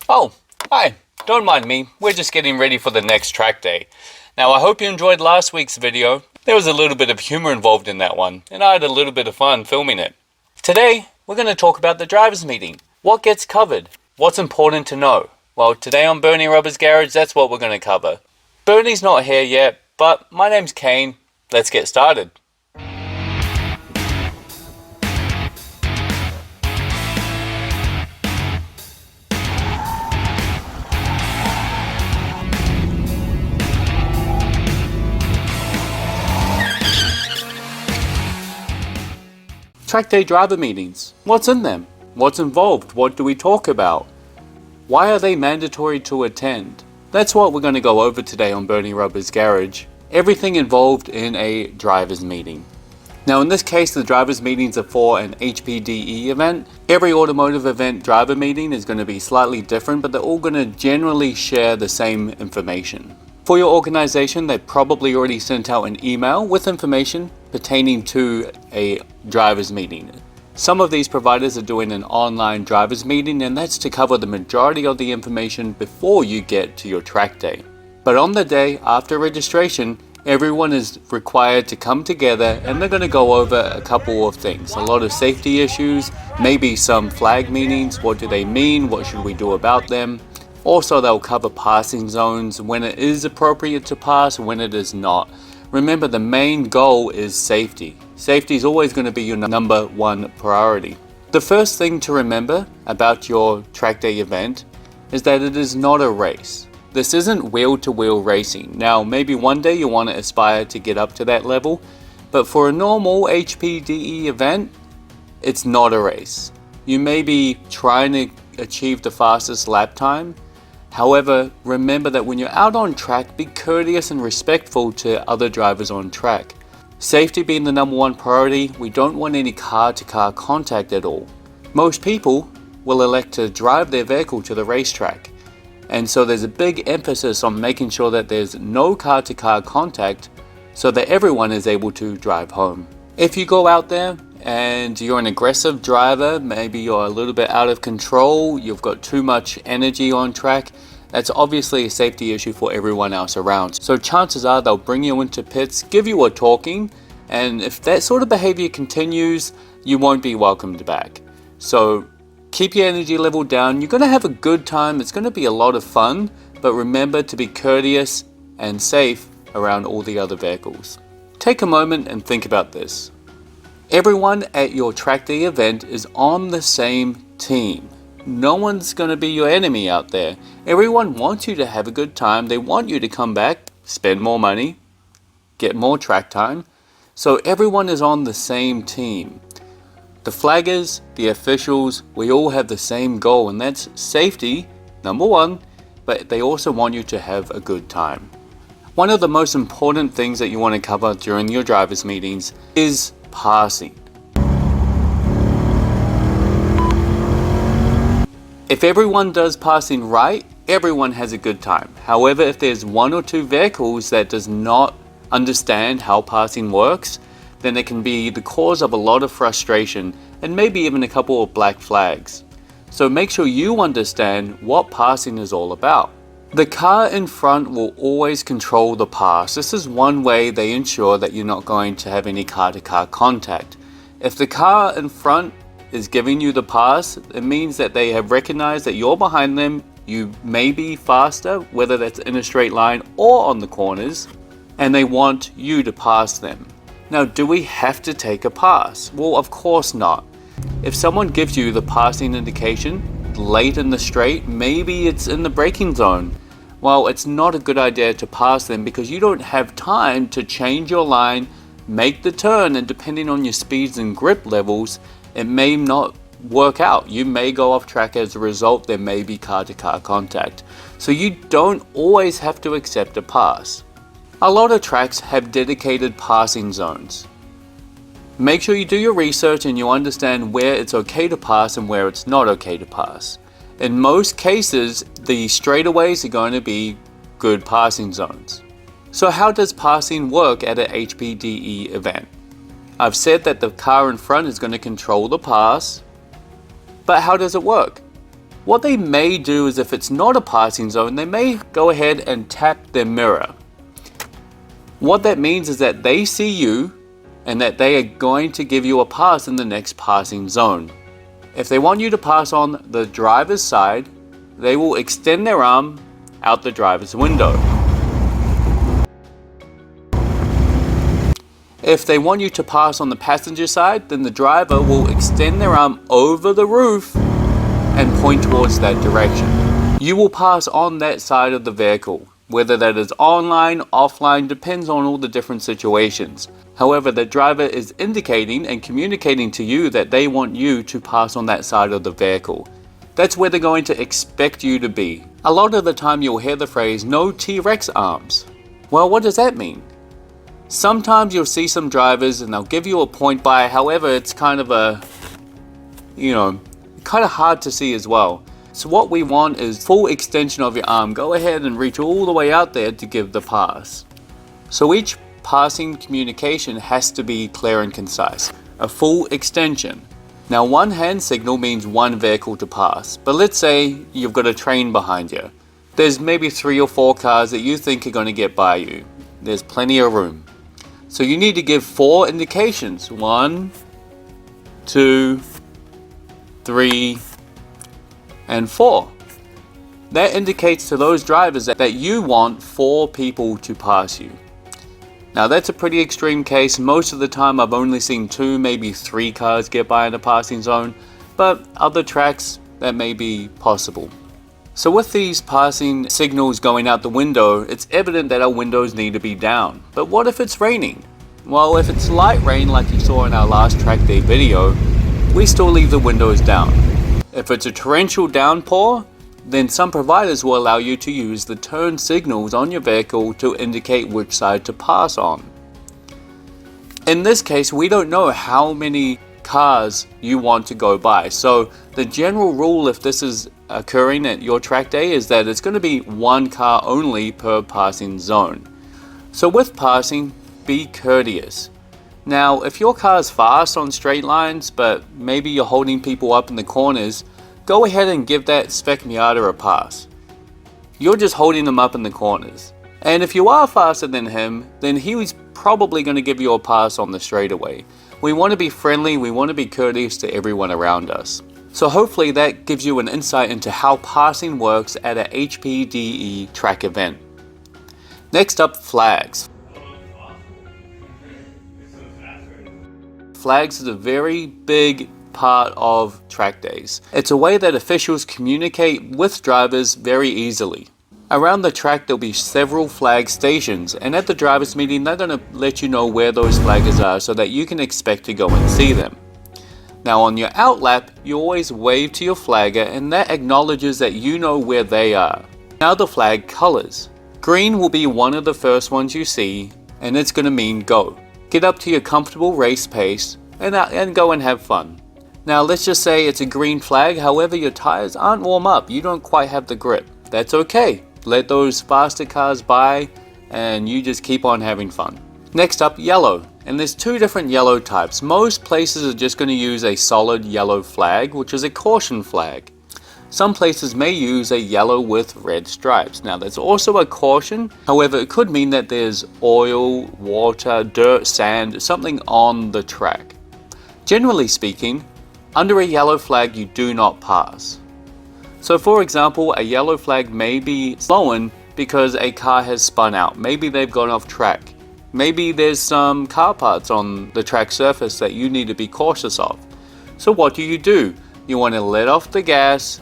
Oh, hi. Don't mind me. We're just getting ready for the next track day. Now, I hope you enjoyed last week's video. There was a little bit of humor involved in that one, and I had a little bit of fun filming it. Today, we're going to talk about the driver's meeting. What gets covered? What's important to know? Well, today on Bernie Rubber's Garage, that's what we're going to cover. Bernie's not here yet, but my name's Kane. Let's get started. Track day driver meetings. What's in them? What's involved? What do we talk about? Why are they mandatory to attend? That's what we're going to go over today on Bernie Rubber's Garage. Everything involved in a driver's meeting. Now in this case, the driver's meetings are for an hpde event. Every automotive event driver meeting is going to be slightly different, but they're all going to generally share the same information. For your organization, they probably already sent out an email with information pertaining to a driver's meeting. Some of these providers are doing an online driver's meeting, and that's to cover the majority of the information before you get to your track day. But on the day after registration, everyone is required to come together and they're going to go over a couple of things. A lot of safety issues, maybe some flag meanings. What do they mean? What should we do about them? Also, they'll cover passing zones, when it is appropriate to pass, when it is not. Remember, the main goal is safety. Safety is always going to be your number one priority. The first thing to remember about your track day event is that it is not a race. This isn't wheel-to-wheel racing. Now, maybe one day you want to aspire to get up to that level, but for a normal hpde event, it's not a race. You may be trying to achieve the fastest lap time. However, remember that when you're out on track, be courteous and respectful to other drivers on track. Safety being the number one priority, we don't want any car-to-car contact at all. Most people will elect to drive their vehicle to the racetrack, and so there's a big emphasis on making sure that there's no car-to-car contact so that everyone is able to drive home. If you go out there and you're an aggressive driver, maybe you're a little bit out of control, you've got too much energy on track, that's obviously a safety issue for everyone else around. So chances are they'll bring you into pits, give you a talking, and if that sort of behavior continues, you won't be welcomed back. So keep your energy level down. You're going to have a good time. It's going to be a lot of fun, but remember to be courteous and safe around all the other vehicles. Take a moment and think about this. Everyone at your track day event is on the same team. No one's going to be your enemy out there. Everyone wants you to have a good time. They want you to come back, spend more money, get more track time. So everyone is on the same team. The flaggers, the officials, we all have the same goal, and that's safety, number one, but they also want you to have a good time. One of the most important things that you want to cover during your driver's meetings is passing. If everyone does passing right, everyone has a good time. However, if there's one or two vehicles that does not understand how passing works, then it can be the cause of a lot of frustration and maybe even a couple of black flags. So make sure you understand what passing is all about. The car in front will always control the pass. This is one way they ensure that you're not going to have any car-to-car contact. If the car in front is giving you the pass, it means that they have recognized that you're behind them, you may be faster, whether that's in a straight line or on the corners, and they want you to pass them. Now, do we have to take a pass? Well, of course not. If someone gives you the passing indication late in the straight, maybe it's in the braking zone, well, it's not a good idea to pass them because you don't have time to change your line, make the turn, and depending on your speeds and grip levels, it may not work out. You may go off track as a result. There may be car-to-car contact. So you don't always have to accept a pass. A lot of tracks have dedicated passing zones. Make sure you do your research and you understand where it's okay to pass and where it's not okay to pass. In most cases, the straightaways are going to be good passing zones. So how does passing work at an hpde event? I've said that the car in front is going to control the pass, but how does it work? What they may do is, if it's not a passing zone, they may go ahead and tap their mirror. What that means is that they see you and that they are going to give you a pass in the next passing zone. If they want you to pass on the driver's side, they will extend their arm out the driver's window. If they want you to pass on the passenger side, then the driver will extend their arm over the roof and point towards that direction. You will pass on that side of the vehicle. Whether that is online, offline, depends on all the different situations. However, the driver is indicating and communicating to you that they want you to pass on that side of the vehicle. That's where they're going to expect you to be. A lot of the time you'll hear the phrase, no T-Rex arms. Well, what does that mean? Sometimes you'll see some drivers and they'll give you a point by, however, it's kind of kind of hard to see as well. So what we want is full extension of your arm. Go ahead and reach all the way out there to give the pass. So each passing communication has to be clear and concise. A full extension. Now, one hand signal means one vehicle to pass, but let's say you've got a train behind you. There's maybe 3 or 4 cars that you think are going to get by you. There's plenty of room. So you need to give 4 indications. 1, 2, 3, and 4. That indicates to those drivers that you want 4 people to pass you. Now that's a pretty extreme case. Most of the time I've only seen 2, maybe 3 cars get by in a passing zone, but other tracks that may be possible. So with these passing signals going out the window, it's evident that our windows need to be down. But what if it's raining? Well, if it's light rain like you saw in our last track day video, we still leave the windows down. If it's a torrential downpour, then some providers will allow you to use the turn signals on your vehicle to indicate which side to pass on. In this case, we don't know how many cars you want to go by. So the general rule, if this is occurring at your track day, is that it's going to be 1 car only per passing zone. So with passing, be courteous. Now, if your car is fast on straight lines, but maybe you're holding people up in the corners, go ahead and give that spec Miata a pass. You're just holding them up in the corners. And if you are faster than him, then he's probably going to give you a pass on the straightaway. We want to be friendly, we want to be courteous to everyone around us. So hopefully that gives you an insight into how passing works at a hpde track event. Next up, flags. Flags is a very big part of track days. It's a way that officials communicate with drivers very easily. Around the track there'll be several flag stations, and at the drivers meeting they're going to let you know where those flaggers are so that you can expect to go and see them. Now on your out lap, you always wave to your flagger, and that acknowledges that you know where they are. Now the flag colors. Green will be one of the first ones you see, and it's going to mean go. Get up to your comfortable race pace and go and have fun. Now let's just say it's a green flag, however your tires aren't warm up, you don't quite have the grip. That's okay. Let those faster cars by and you just keep on having fun. Next up, yellow. And there's 2 different yellow types. Most places are just going to use a solid yellow flag, which is a caution flag. Some places may use a yellow with red stripes. Now that's also a caution, however it could mean that there's oil, water, dirt, sand, something on the track. Generally speaking, under a yellow flag you do not pass. So for example, a yellow flag may be slowing because a car has spun out. Maybe they've gone off track. Maybe there's some car parts on the track surface that you need to be cautious of. So what do? You want to let off the gas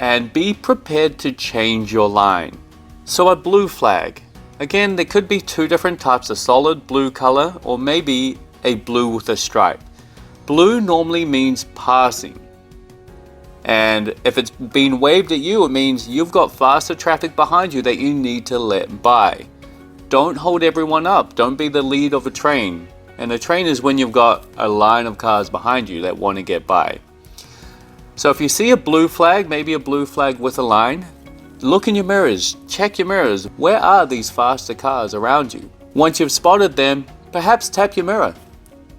and be prepared to change your line. So a blue flag. Again, there could be 2 different types, a solid blue color or maybe a blue with a stripe. Blue normally means passing. And if it's being waved at you, it means you've got faster traffic behind you that you need to let by. Don't hold everyone up. Don't be the lead of a train. And a train is when you've got a line of cars behind you that want to get by. So if you see a blue flag, maybe a blue flag with a line, Look in your mirrors, check your mirrors. Where are these faster cars around you? Once you've spotted them, perhaps tap your mirror.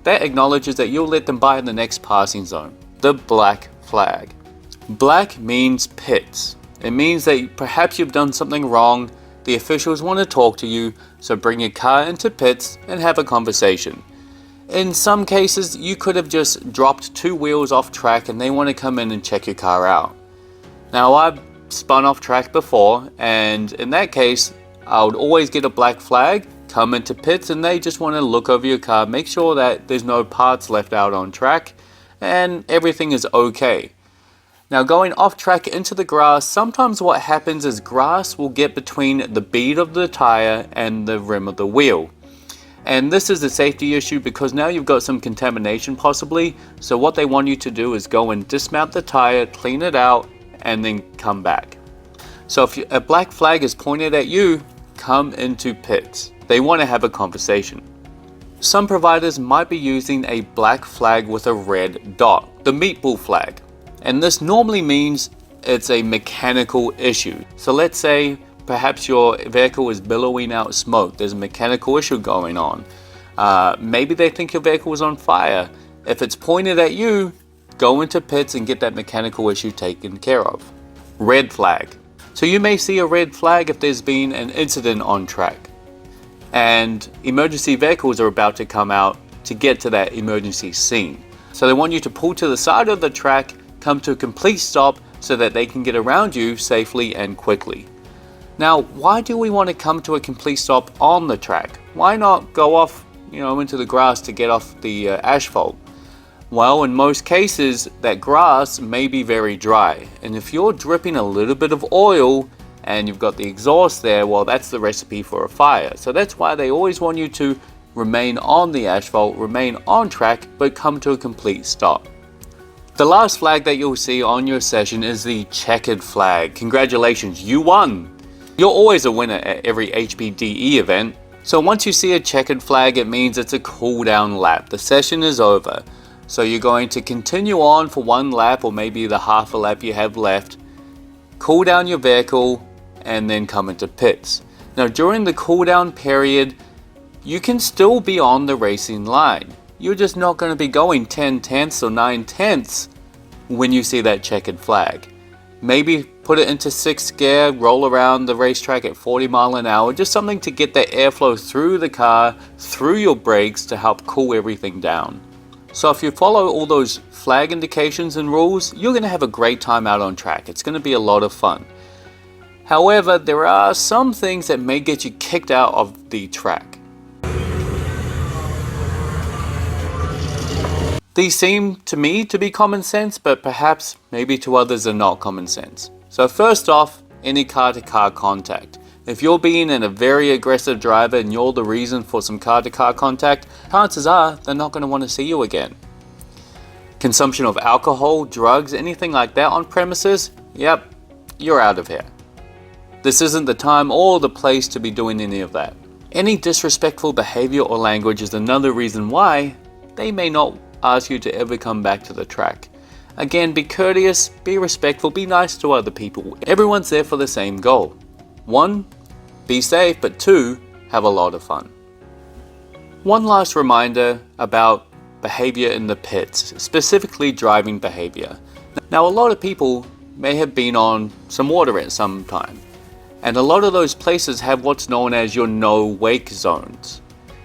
That acknowledges that you'll let them by in the next passing zone. The black flag. Black means pits. It means that perhaps you've done something wrong, the officials want to talk to you, so bring your car into pits and have a conversation. In some cases, you could have just dropped 2 wheels off track and they want to come in and check your car out. Now, I've spun off track before, and in that case, I would always get a black flag, come into pits, and they just want to look over your car, make sure that there's no parts left out on track, and everything is okay. Now, going off track into the grass, sometimes what happens is grass will get between the bead of the tire and the rim of the wheel. And this is a safety issue because now you've got some contamination possibly, so what they want you to do is go and dismount the tire, clean it out, and then come back. So if a black flag is pointed at you, come into pits. They want to have a conversation. Some providers might be using a black flag with a red dot, the meatball flag. And this normally means it's a mechanical issue. So let's say perhaps your vehicle is billowing out smoke. There's a mechanical issue going on. Maybe they think your vehicle is on fire. If it's pointed at you, go into pits and get that mechanical issue taken care of. Red flag. So you may see a red flag if there's been an incident on track and emergency vehicles are about to come out to get to that emergency scene. So they want you to pull to the side of the track, come to a complete stop so that they can get around you safely and quickly. Now, why do we want to come to a complete stop on the track? Why not go off, into the grass to get off the asphalt? Well, in most cases, that grass may be very dry. And if you're dripping a little bit of oil and you've got the exhaust there, well, that's the recipe for a fire. So that's why they always want you to remain on the asphalt, remain on track, but come to a complete stop. The last flag that you'll see on your session is the checkered flag. Congratulations, you won! You're always a winner at every hpde event. So once you see a checkered flag, it means it's a cool down lap. The session is over. So you're going to continue on for 1 lap or maybe the half a lap you have left, cool down your vehicle, and then come into pits. Now during the cool down period, you can still be on the racing line. You're just not going to be going 10 tenths or 9 tenths when you see that checkered flag. Maybe put it into 6th gear, roll around the racetrack at 40 miles an hour, just something to get that airflow through the car, through your brakes to help cool everything down. So if you follow all those flag indications and rules, you're going to have a great time out on track. It's going to be a lot of fun. However, there are some things that may get you kicked out of the track. These seem to me to be common sense, but perhaps maybe to others are not common sense. So first off, any car-to-car contact. If you're being a very aggressive driver and you're the reason for some car-to-car contact, chances are they're not going to want to see you again. Consumption of alcohol, drugs, anything like that on premises, yep, you're out of here. This isn't the time or the place to be doing any of that. Any disrespectful behavior or language is another reason why they may not ask you to ever come back to the track. Again, be courteous, be respectful, be nice to other people. Everyone's there for the same goal. 1, be safe, but 2, have a lot of fun. One last reminder about behavior in the pits, specifically driving behavior. Now, a lot of people may have been on some water at some time, and a lot of those places have what's known as your no wake zones.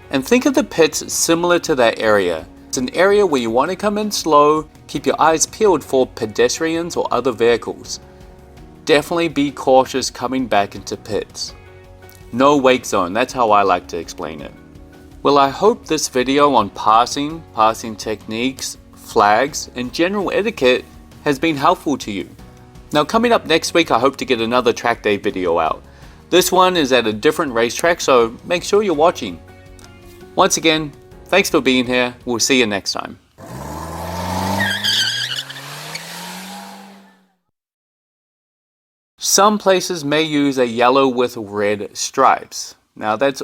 And think of the pits similar to that area. It's an area where you want to come in slow, keep your eyes peeled for pedestrians or other vehicles. Definitely be cautious coming back into pits. No wake zone, that's how I like to explain it. Well, I hope this video on passing techniques, flags, and general etiquette has been helpful to you. Now coming up next week, I hope to get another track day video out. This one is at a different racetrack, so make sure you're watching. Once again, thanks for being here. We'll see you next time. Some places may use a yellow with red stripes. Now that's